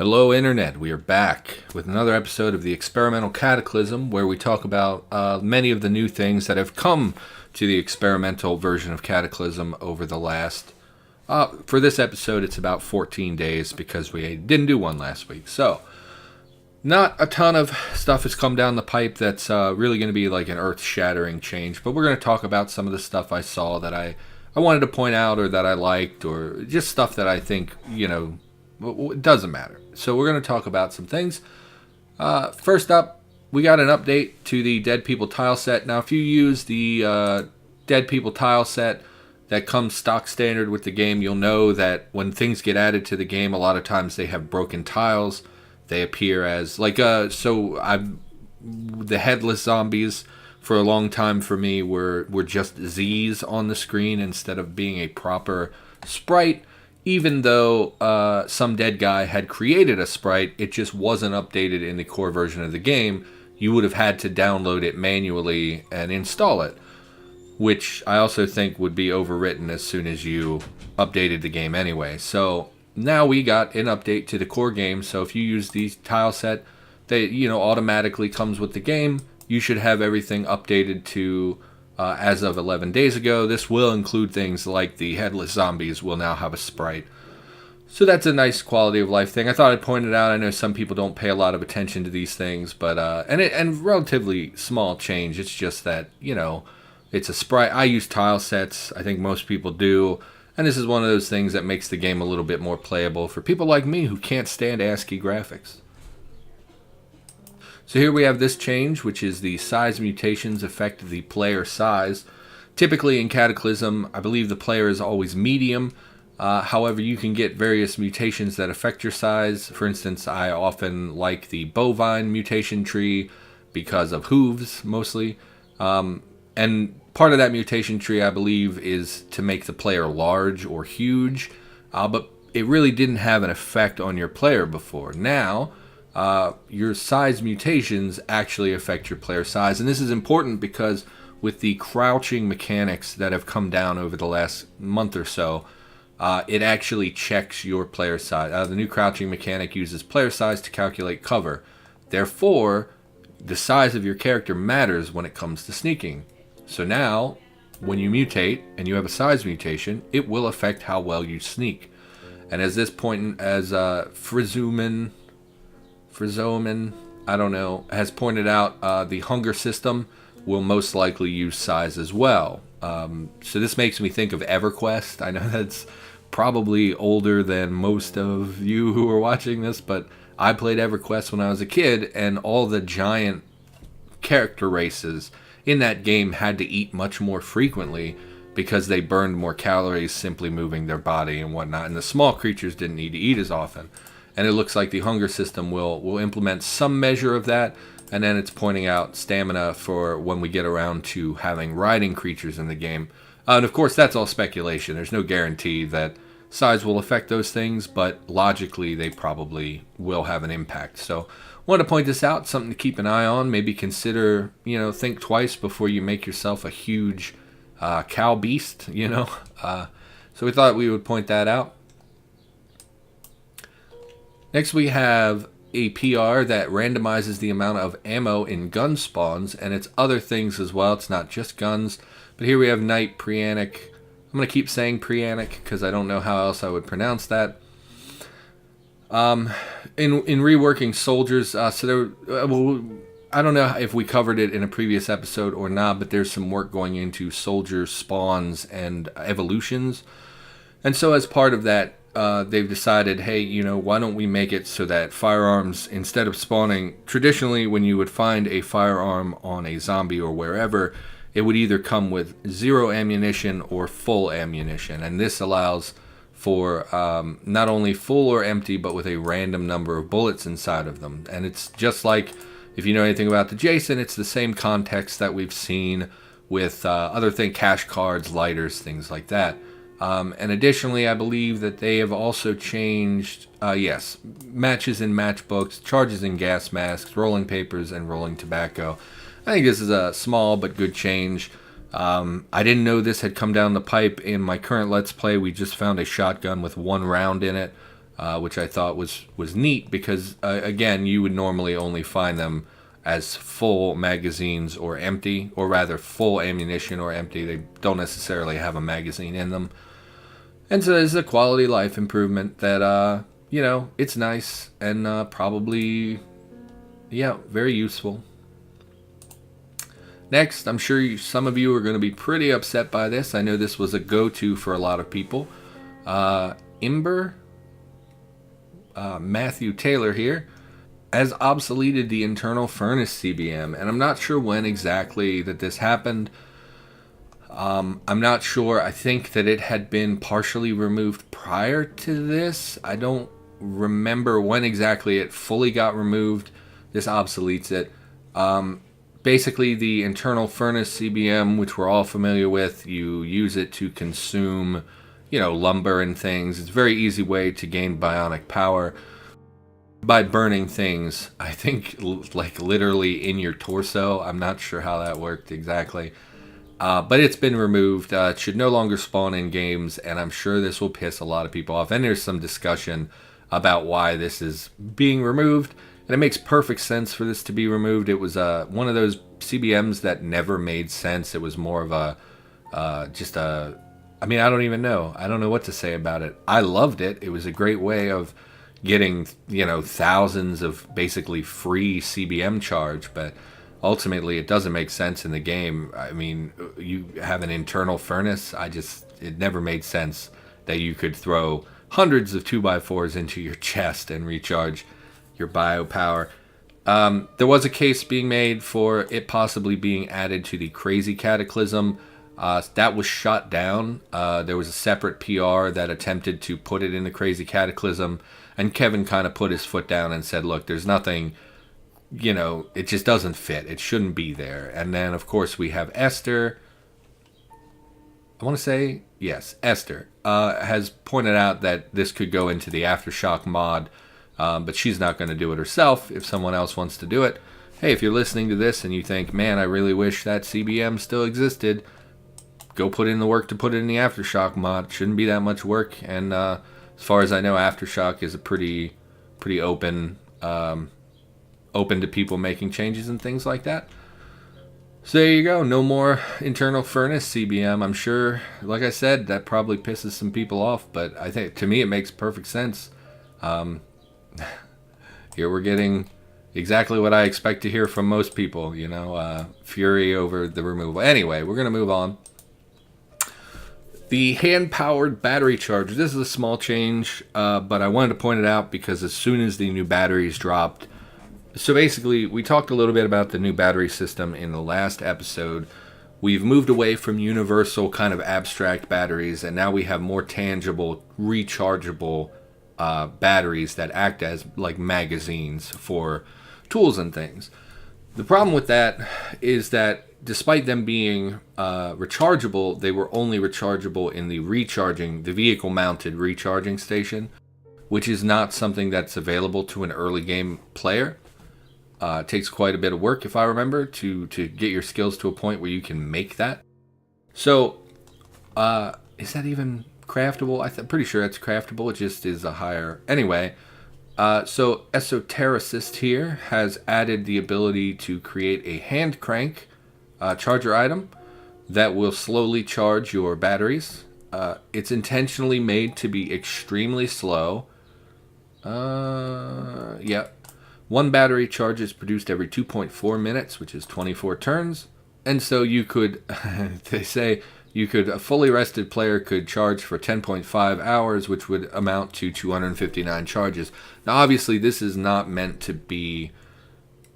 Hello, Internet. We are back with another episode of the Experimental Cataclysm, where we talk about many of the new things that have come to the experimental version of Cataclysm over the last... for this episode, it's about 14 days because we didn't do one last week. So, not a ton of stuff has come down the pipe that's really going to be like an earth-shattering change, but we're going to talk about some of the stuff I saw that I wanted to point out or that I liked, or just stuff that I think, it doesn't matter. So we're going to talk about some things. First up, we got an update to the DeadPeople Tileset. Now, if you use the DeadPeople Tileset that comes stock standard with the game, you'll know that when things get added to the game, a lot of times they have broken tiles. They appear as, the headless zombies for a long time for me were just Z's on the screen instead of being a proper sprite. Even though some dead guy had created a sprite, it just wasn't updated in the core version of the game. You would have had to download it manually and install it, which I also think would be overwritten as soon as you updated the game anyway. So now we got an update to the core game. So if you use the tile set that automatically comes with the game, you should have everything updated to as of 11 days ago. This will include things like the headless zombies will now have a sprite. So that's a nice quality of life thing. I thought I'd point it out. I know some people don't pay a lot of attention to these things, but and relatively small change. It's just that, it's a sprite. I use tile sets. I think most people do. And this is one of those things that makes the game a little bit more playable for people like me who can't stand ASCII graphics. So here we have this change, which is the size mutations affect the player size. Typically in Cataclysm, I believe the player is always medium. However, you can get various mutations that affect your size. For instance, I often like the bovine mutation tree because of hooves, mostly. And part of that mutation tree, I believe, is to make the player large or huge. But it really didn't have an effect on your player before. Now, your size mutations actually affect your player size. And this is important because with the crouching mechanics that have come down over the last month or so, it actually checks your player size. The new crouching mechanic uses player size to calculate cover. Therefore, the size of your character matters when it comes to sneaking. So now, when you mutate and you have a size mutation, it will affect how well you sneak. And as this point, as Frizoman, I don't know, has pointed out, the hunger system will most likely use size as well. So this makes me think of EverQuest. I know that's probably older than most of you who are watching this, but I played EverQuest when I was a kid, and all the giant character races in that game had to eat much more frequently because they burned more calories simply moving their body and whatnot, and the small creatures didn't need to eat as often. And it looks like the hunger system will implement some measure of that, and then it's pointing out stamina for when we get around to having riding creatures in the game. And of course, that's all speculation. There's no guarantee that size will affect those things, but logically, they probably will have an impact. So I want to point this out, something to keep an eye on. Maybe consider, think twice before you make yourself a huge cow beast, So we thought we would point that out. Next, we have a PR that randomizes the amount of ammo in gun spawns, and it's other things as well. It's not just guns. But here we have Night Prianic. I'm going to keep saying Prianic because I don't know how else I would pronounce that. In reworking soldiers, I don't know if we covered it in a previous episode or not, but there's some work going into soldier spawns and evolutions. And so as part of that, they've decided, hey, why don't we make it so that firearms, instead of spawning, traditionally when you would find a firearm on a zombie or wherever, it would either come with 0 ammunition or full ammunition. And this allows for not only full or empty, but with a random number of bullets inside of them. And it's just like, if you know anything about the Jason, it's the same context that we've seen with other things, cash cards, lighters, things like that. And additionally, I believe that they have also changed, matches in matchbooks, charges in gas masks, rolling papers, and rolling tobacco. I think this is a small but good change. I didn't know this had come down the pipe in my current Let's Play. We just found a shotgun with 1 round in it. which I thought was neat because, again, you would normally only find them as full magazines or empty, or rather full ammunition or empty. They don't necessarily have a magazine in them. And so there's a quality of life improvement that, it's nice and probably, very useful. Next, I'm sure some of you are going to be pretty upset by this. I know this was a go-to for a lot of people. Imber, Matthew Taylor here, has obsoleted the internal furnace CBM, and I'm not sure when exactly that this happened. I'm not sure. I think that it had been partially removed prior to this. I don't remember when exactly it fully got removed. This obsoletes it. Basically, the internal furnace CBM, which we're all familiar with, you use it to consume, lumber and things. It's a very easy way to gain bionic power by burning things, I think, like literally in your torso. I'm not sure how that worked exactly. But it's been removed. It should no longer spawn in games, and I'm sure this will piss a lot of people off. And there's some discussion about why this is being removed. And it makes perfect sense for this to be removed. It was one of those CBMs that never made sense. It was more of I don't even know. I don't know what to say about it. I loved it. It was a great way of getting, thousands of basically free CBM charge. But ultimately, it doesn't make sense in the game. I mean, you have an internal furnace. It never made sense that you could throw hundreds of 2x4s into your chest and recharge your biopower. There was a case being made for it possibly being added to the Crazy Cataclysm. That was shot down. There was a separate PR that attempted to put it in the Crazy Cataclysm, and Kevin kind of put his foot down and said, look, there's nothing, it just doesn't fit. It shouldn't be there. And then, of course, we have Esther. I want to say, yes, Esther has pointed out that this could go into the Aftershock mod. But she's not going to do it herself. If someone else wants to do it, hey, if you're listening to this and you think, man, I really wish that CBM still existed, go put in the work to put it in the Aftershock mod. It shouldn't be that much work. And as far as I know, Aftershock is a pretty open to people making changes and things like that. So there you go. No more internal furnace CBM. I'm sure, like I said, that probably pisses some people off. But I think, to me, it makes perfect sense. Here we're getting exactly what I expect to hear from most people, fury over the removal. Anyway, we're going to move on. The hand-powered battery charger. This is a small change, but I wanted to point it out because as soon as the new batteries dropped... So basically, we talked a little bit about the new battery system in the last episode. We've moved away from universal kind of abstract batteries, and now we have more tangible, rechargeable batteries that act as like magazines for tools and things. The problem with that is that despite them being rechargeable, they were only rechargeable in the vehicle mounted recharging station, which is not something that's available to an early game player. It takes quite a bit of work, if I remember, to get your skills to a point where you can make that. So is that even craftable? I'm pretty sure it's craftable. It just is a higher... Anyway, so Esotericist here has added the ability to create a Handcrank charger item that will slowly charge your batteries. It's intentionally made to be extremely slow. One battery charge is produced every 2.4 minutes, which is 24 turns. And so you could, they say, a fully rested player could charge for 10.5 hours, which would amount to 259 charges. Now, obviously, this is not meant to be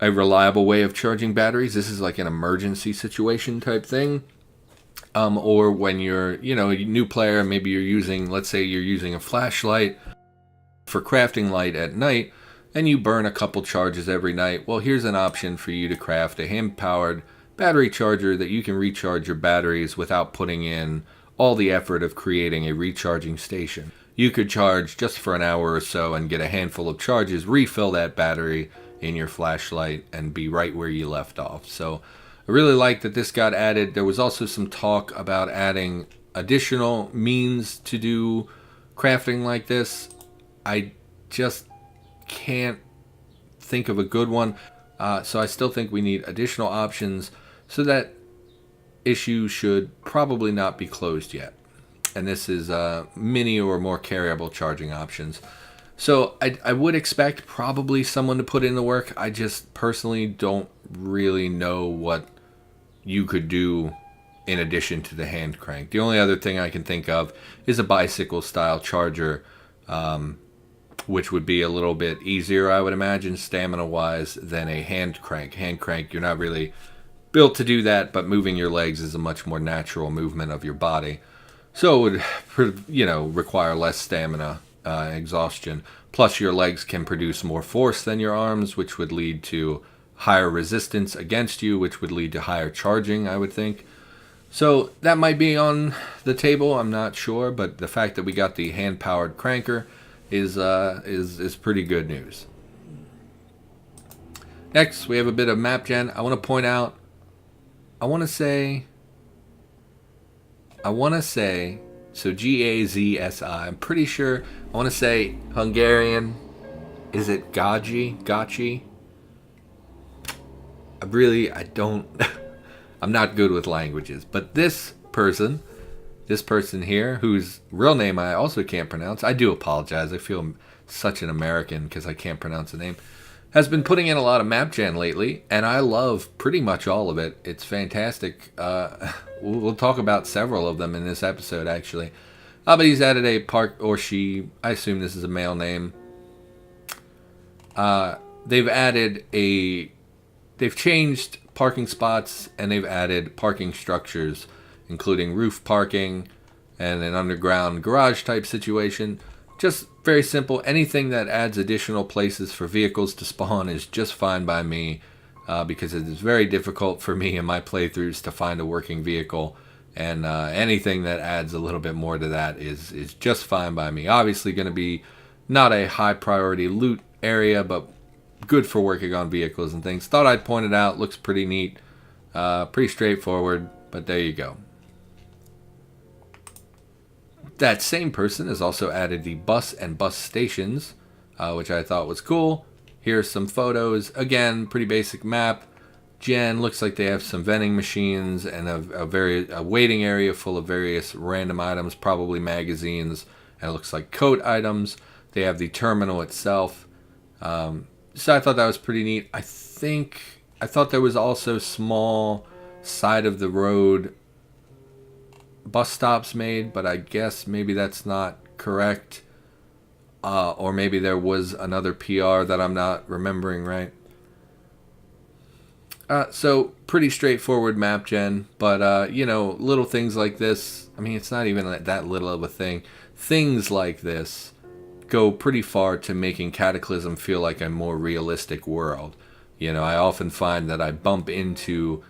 a reliable way of charging batteries. This is like an emergency situation type thing. Or when you're, a new player, maybe let's say you're using a flashlight for crafting light at night, and you burn a couple charges every night. Well, here's an option for you to craft a hand-powered battery charger that you can recharge your batteries without putting in all the effort of creating a recharging station. You could charge just for an hour or so and get a handful of charges, refill that battery in your flashlight, and be right where you left off. So I really like that this got added. There was also some talk about adding additional means to do crafting like this. I just can't think of a good one. So I still think we need additional options, so that issue should probably not be closed yet. And this is mini or more carryable charging options. So I would expect probably someone to put in the work. I just personally don't really know what you could do in addition to the hand crank. The only other thing I can think of is a bicycle style charger, which would be a little bit easier, I would imagine, stamina wise, than a hand crank. Hand crank, you're not really built to do that, but moving your legs is a much more natural movement of your body. So it would, require less stamina exhaustion. Plus, your legs can produce more force than your arms, which would lead to higher resistance against you, which would lead to higher charging, I would think. So that might be on the table. I'm not sure, but the fact that we got the hand-powered cranker is pretty good news. Next, we have a bit of map gen. I want to point out. I want to say. So Gazsi. I'm pretty sure. I want to say Hungarian. Is it Gachi? I don't. I'm not good with languages, but this person here, whose real name I also can't pronounce. I do apologize. I feel such an American because I can't pronounce the name. Has been putting in a lot of map gen lately, and I love pretty much all of it. It's fantastic. We'll talk about several of them in this episode, actually. But he's added a park, or she, I assume this is a male name. They've changed parking spots, and they've added parking structures, including roof parking and an underground garage type situation. Just very simple. Anything that adds additional places for vehicles to spawn is just fine by me, because it is very difficult for me in my playthroughs to find a working vehicle, and anything that adds a little bit more to that is just fine by me. Obviously going to be not a high priority loot area, but good for working on vehicles and things. Thought I'd point it out. Looks pretty neat. Pretty straightforward, but there you go. That same person has also added the bus and bus stations, which I thought was cool. Here's some photos. Again, pretty basic map. Gen, looks like they have some vending machines and a waiting area full of various random items, probably magazines, and it looks like coat items. They have the terminal itself. So I thought that was pretty neat. I thought there was also small side of the road bus stops made, but I guess maybe that's not correct. Or maybe there was another PR that I'm not remembering right. So pretty straightforward map gen, but little things like this. I mean, it's not even that little of a thing. Things like this go pretty far to making Cataclysm feel like a more realistic world. I often find that I bump into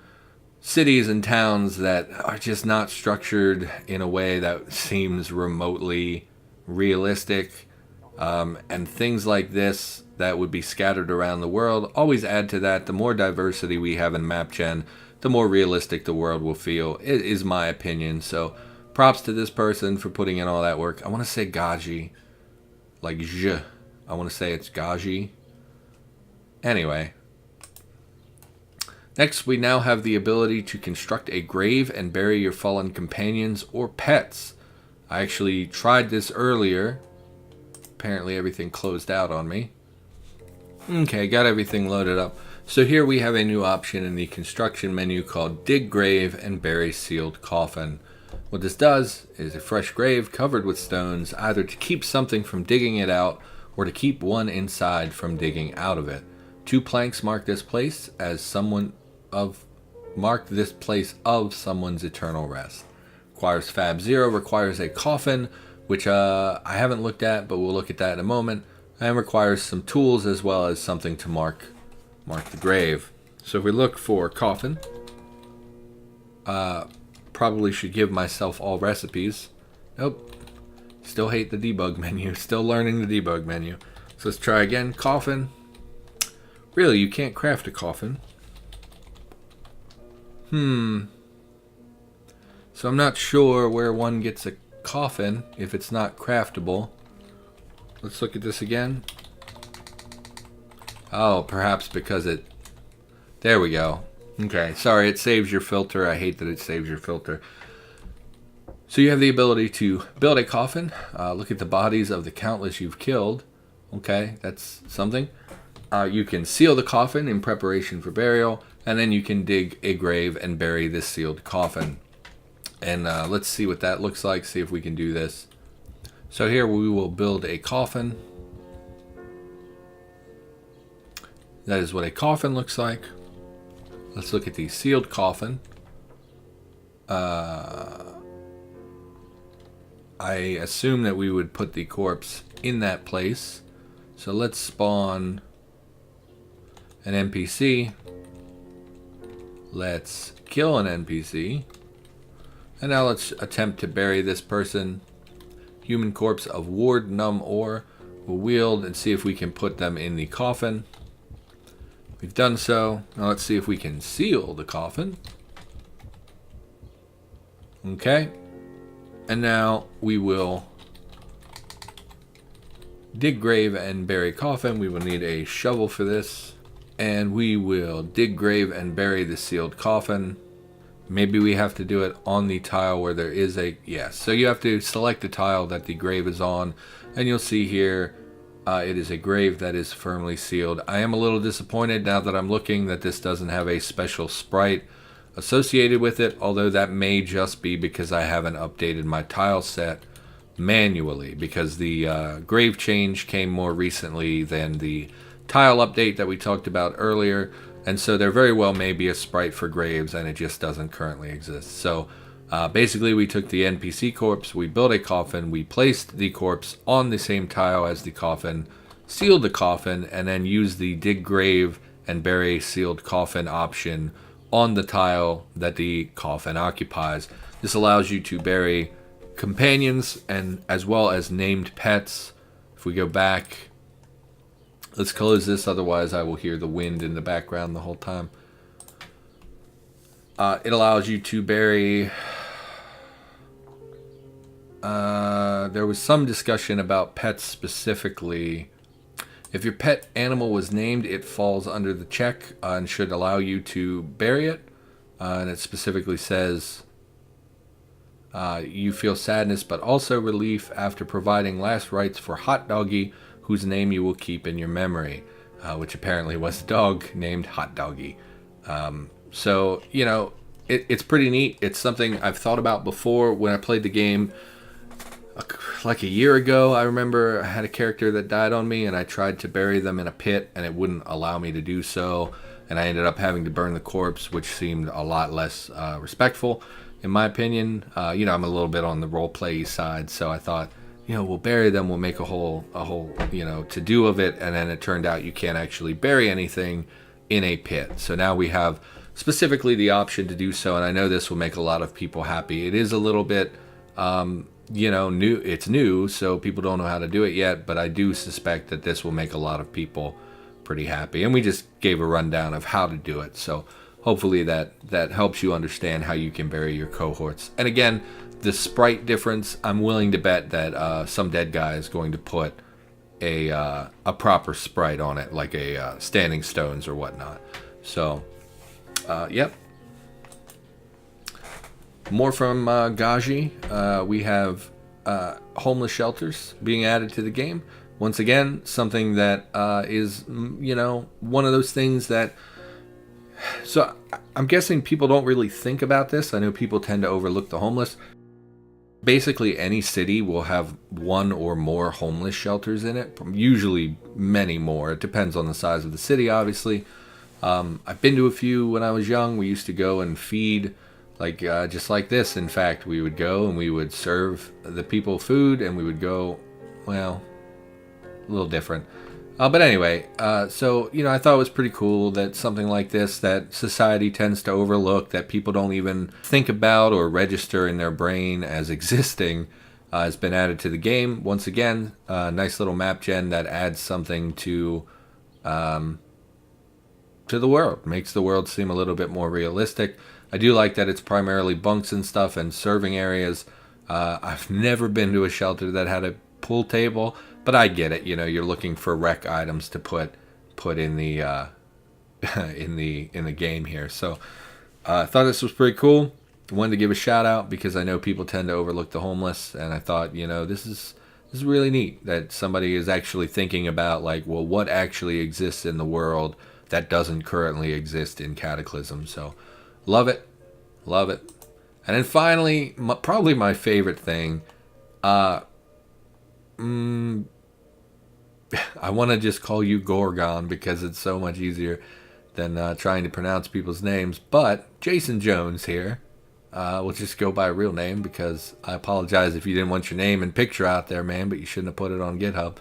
cities and towns that are just not structured in a way that seems remotely realistic. And things like this that would be scattered around the world always add to that. The more diversity we have in map gen, the more realistic the world will feel. It is my opinion. So props to this person for putting in all that work. I want to say Gaji. Like je. I want to say it's Gaji. Anyway. Next, we now have the ability to construct a grave and bury your fallen companions or pets. I actually tried this earlier. Apparently everything closed out on me. Okay, got everything loaded up. So here we have a new option in the construction menu called Dig Grave and Bury Sealed Coffin. What this does is a fresh grave covered with stones, either to keep something from digging it out or to keep one inside from digging out of it. 2 planks mark this place of someone's eternal rest. Requires Fab 0, requires a coffin, which I haven't looked at, but we'll look at that in a moment, and requires some tools as well as something to mark the grave. So if we look for coffin, probably should give myself all recipes. Nope. Still hate the debug menu. Still learning the debug menu. So let's try again. Coffin. Really, you can't craft a coffin. So I'm not sure where one gets a coffin if it's not craftable. Let's look at this again. Oh, perhaps because it... There we go. Okay, sorry, it saves your filter. I hate that it saves your filter. So you have the ability to build a coffin. Look at the bodies of the countless you've killed. Okay, that's something. You can seal the coffin in preparation for burial, and then you can dig a grave and bury this sealed coffin. And let's see what that looks like, see if we can do this. So here we will build a coffin. That is what a coffin looks like. Let's look at the sealed coffin. I assume that we would put the corpse in that place. So let's spawn an NPC. Let's kill an NPC. And now let's attempt to bury this person. Human corpse of Ward Numb Ore. We'll wield and see if we can put them in the coffin. We've done so. Now let's see if we can seal the coffin. Okay. And now we will dig grave and bury coffin. We will need a shovel for this. And we will dig grave and bury the sealed coffin. Maybe we have to do it on the tile where there is a... Yes. So you have to select the tile that the grave is on. And you'll see here it is a grave that is firmly sealed. I am a little disappointed now that I'm looking that this doesn't have a special sprite associated with it. Although that may just be because I haven't updated my tile set manually. Because the grave change came more recently than the tile update that we talked about earlier. And so there very well may be a sprite for graves, and it just doesn't currently exist. So basically we took the NPC corpse, we built a coffin, we placed the corpse on the same tile as the coffin, sealed the coffin, and then used the dig grave and bury sealed coffin option on the tile that the coffin occupies. This allows you to bury companions and as well as named pets. If we go back... Let's close this, otherwise I will hear the wind in the background the whole time. It allows you to bury... there was some discussion about pets specifically. If your pet animal was named, it falls under the check and should allow you to bury it. And it specifically says... you feel sadness but also relief after providing last rites for Hot Doggy, whose name you will keep in your memory, which apparently was a dog named Hot Doggy. So, you know, it's pretty neat. It's something I've thought about before when I played the game. Like a year ago, I remember I had a character that died on me, and I tried to bury them in a pit, and it wouldn't allow me to do so. And I ended up having to burn the corpse, which seemed a lot less respectful, in my opinion. You know, I'm a little bit on the roleplay side, so I thought, you know, we'll bury them, we'll make a whole, you know, to-do of it, and then it turned out you can't actually bury anything in a pit. So now we have specifically the option to do so, and I know this will make a lot of people happy. It is a little bit, you know, new. It's new, so people don't know how to do it yet, but I do suspect that this will make a lot of people pretty happy. And we just gave a rundown of how to do it, so hopefully that helps you understand how you can bury your cohorts. And again, the sprite difference, I'm willing to bet that some dead guy is going to put a proper sprite on it, like a standing stones or whatnot. So, yep. More from Gaji. We have homeless shelters being added to the game. Once again, something that is, you know, one of those things that... So, I'm guessing people don't really think about this. I know people tend to overlook the homeless. Basically, any city will have one or more homeless shelters in it. Usually many more. It depends on the size of the city, obviously. I've been to a few when I was young. We used to go and feed, like just like this. In fact, we would go and we would serve the people food, and we would go, well, a little different. But anyway, so, you know, I thought it was pretty cool that something like this that society tends to overlook, that people don't even think about or register in their brain as existing, has been added to the game. Once again, nice little map gen that adds something to the world, makes the world seem a little bit more realistic. I do like that it's primarily bunks and stuff and serving areas. I've never been to a shelter that had a pool table. But I get it. You're looking for rec items to put in the in the game here. So I thought this was pretty cool. Wanted to give a shout out because I know people tend to overlook the homeless, and I thought, this is really neat that somebody is actually thinking about, like, well, what actually exists in the world that doesn't currently exist in Cataclysm. So love it. And then finally, probably my favorite thing, I want to just call you Gorgon because it's so much easier than trying to pronounce people's names. But Jason Jones here. We'll just go by a real name because I apologize if you didn't want your name and picture out there, man, but you shouldn't have put it on GitHub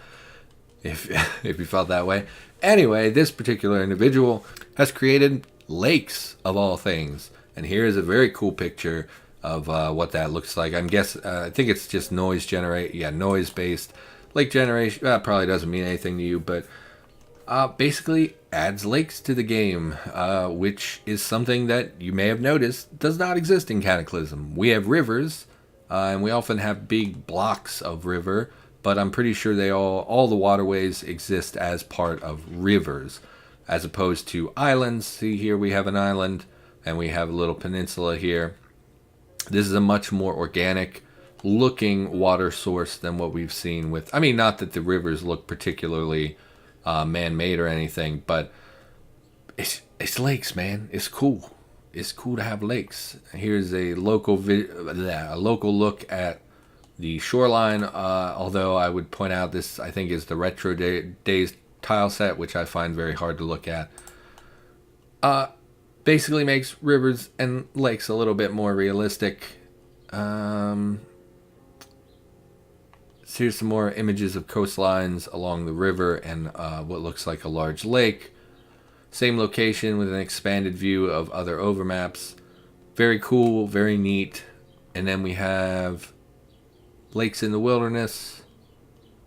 if you felt that way. Anyway, this particular individual has created lakes of all things. And here's a very cool picture of what that looks like. I think it's just noise-based lake generation. Probably doesn't mean anything to you, but basically adds lakes to the game, which is something that you may have noticed does not exist in Cataclysm. We have rivers, and we often have big blocks of river, but I'm pretty sure all the waterways exist as part of rivers, as opposed to islands. See, here we have an island, and we have a little peninsula here. This is a much more organic looking water source than what we've seen with, not that the rivers look particularly man-made or anything, but it's lakes, man. It's cool. It's cool to have lakes. Here's a local look at the shoreline, although I would point out this, I think, is the Retro Days Tileset, which I find very hard to look at. Basically makes rivers and lakes a little bit more realistic. So here's some more images of coastlines along the river and what looks like a large lake. Same location with an expanded view of other overmaps. Very cool, very neat. And then we have lakes in the wilderness.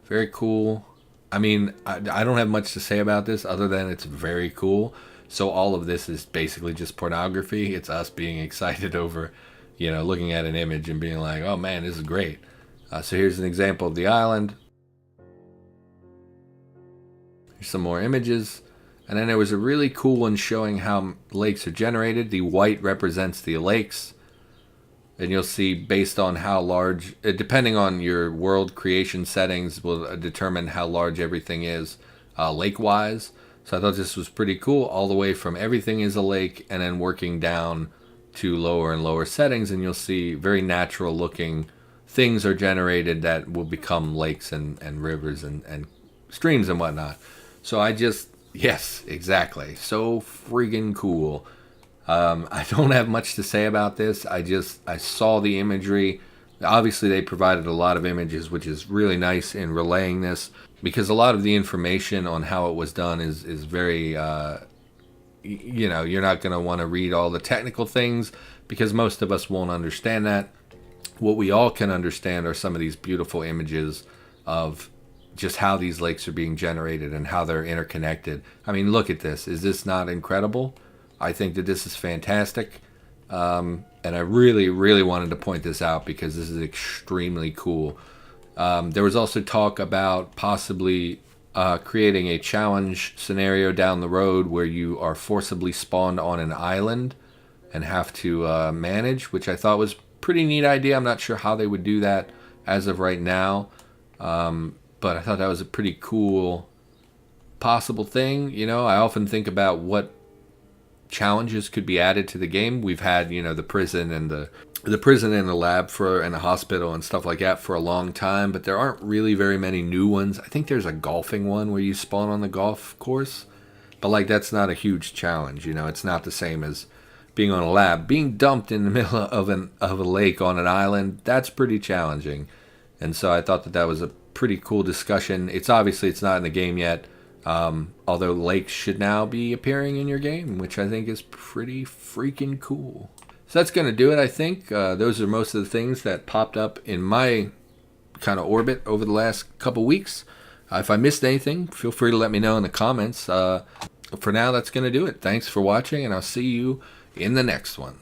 Very cool. I don't have much to say about this other than it's very cool. So all of this is basically just pornography. It's us being excited over, looking at an image and being like, oh man, this is great. So here's an example of the island. Here's some more images. And then there was a really cool one showing how lakes are generated. The white represents the lakes. And you'll see based on how large, depending on your world creation settings, will determine how large everything is lake-wise. So I thought this was pretty cool, all the way from everything is a lake and then working down to lower and lower settings. And you'll see very natural looking things are generated that will become lakes and rivers and streams and whatnot. So yes, exactly. So friggin' cool. I don't have much to say about this. I saw the imagery. Obviously, they provided a lot of images, which is really nice in relaying this, because a lot of the information on how it was done is very, you're not going to want to read all the technical things because most of us won't understand that. What we all can understand are some of these beautiful images of just how these lakes are being generated and how they're interconnected. Look at this. Is this not incredible? I think that this is fantastic. And I really, really wanted to point this out because this is extremely cool. There was also talk about possibly creating a challenge scenario down the road where you are forcibly spawned on an island and have to manage, which I thought was a pretty neat idea. I'm not sure how they would do that as of right now. But I thought that was a pretty cool possible thing. I often think about what challenges could be added to the game. We've had, the prison and the prison and the lab and the hospital and stuff like that for a long time, but there aren't really very many new ones. I think there's a golfing one where you spawn on the golf course, but that's not a huge challenge. It's not the same as being on a lab. Being dumped in the middle of a lake on an island, that's pretty challenging. And so I thought that was a pretty cool discussion. It's not in the game yet. Although lakes should now be appearing in your game, which I think is pretty freaking cool. So that's going to do it, I think. Those are most of the things that popped up in my kind of orbit over the last couple weeks. If I missed anything, feel free to let me know in the comments. For now, that's going to do it. Thanks for watching, and I'll see you in the next one.